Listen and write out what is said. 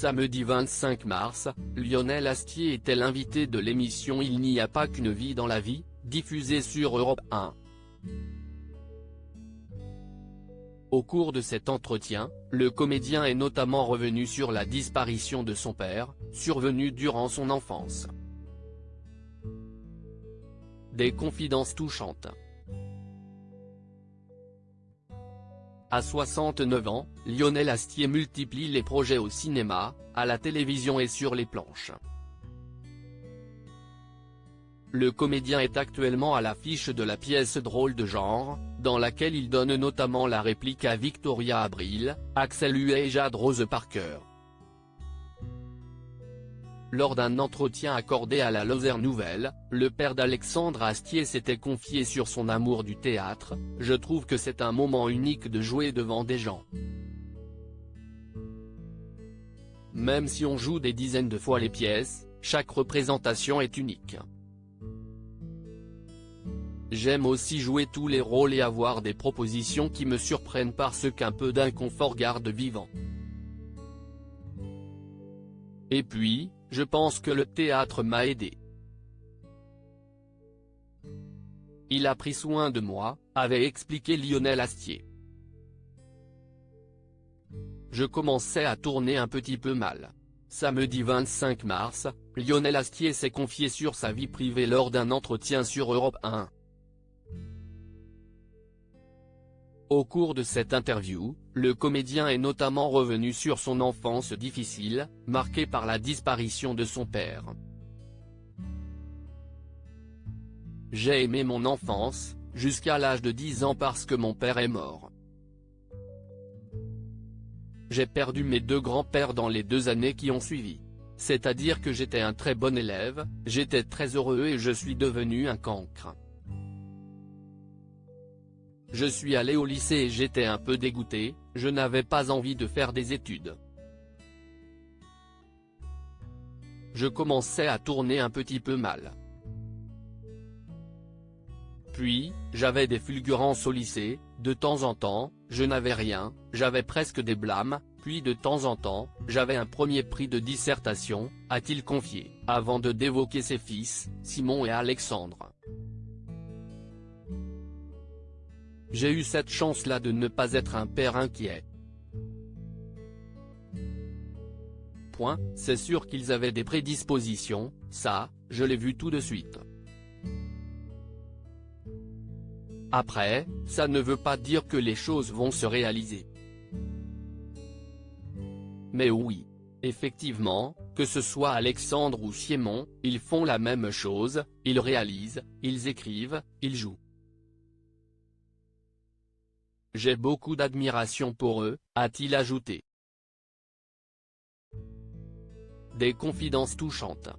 Samedi 25 mars, Lionel Astier était l'invité de l'émission Il n'y a pas qu'une vie dans la vie, diffusée sur Europe 1. Au cours de cet entretien, le comédien est notamment revenu sur la disparition de son père, survenue durant son enfance. Des confidences touchantes. À 69 ans, Lionel Astier multiplie les projets au cinéma, à la télévision et sur les planches. Le comédien est actuellement à l'affiche de la pièce Drôle de genre, dans laquelle il donne notamment la réplique à Victoria Abril, Axel Huet et Jade Rose Parker. Lors d'un entretien accordé à la Lozère Nouvelle, le père d'Alexandre Astier s'était confié sur son amour du théâtre. « Je trouve que c'est un moment unique de jouer devant des gens. Même si on joue des dizaines de fois les pièces, chaque représentation est unique. J'aime aussi jouer tous les rôles et avoir des propositions qui me surprennent parce qu'un peu d'inconfort garde vivant. Et puis, je pense que le théâtre m'a aidé. Il a pris soin de moi », avait expliqué Lionel Astier. Je commençais à tourner un petit peu mal. Samedi 25 mars, Lionel Astier s'est confié sur sa vie privée lors d'un entretien sur Europe 1. Au cours de cette interview, le comédien est notamment revenu sur son enfance difficile, marquée par la disparition de son père. « J'ai aimé mon enfance, jusqu'à l'âge de 10 ans parce que mon père est mort. J'ai perdu mes deux grands-pères dans les 2 années qui ont suivi. C'est-à-dire que j'étais un très bon élève, j'étais très heureux et je suis devenu un cancre. Je suis allé au lycée et j'étais un peu dégoûté, je n'avais pas envie de faire des études. Je commençais à tourner un petit peu mal. Puis, j'avais des fulgurances au lycée, de temps en temps, je n'avais rien, j'avais presque des blâmes, puis de temps en temps, j'avais un premier prix de dissertation, a-t-il confié, avant de d'évoquer ses fils, Simon et Alexandre. J'ai eu cette chance-là de ne pas être un père inquiet. C'est sûr qu'ils avaient des prédispositions, ça, je l'ai vu tout de suite. Après, ça ne veut pas dire que les choses vont se réaliser. Mais oui. Effectivement, que ce soit Alexandre ou Simon, ils font la même chose, ils réalisent, ils écrivent, ils jouent. J'ai beaucoup d'admiration pour eux, a-t-il ajouté. Des confidences touchantes.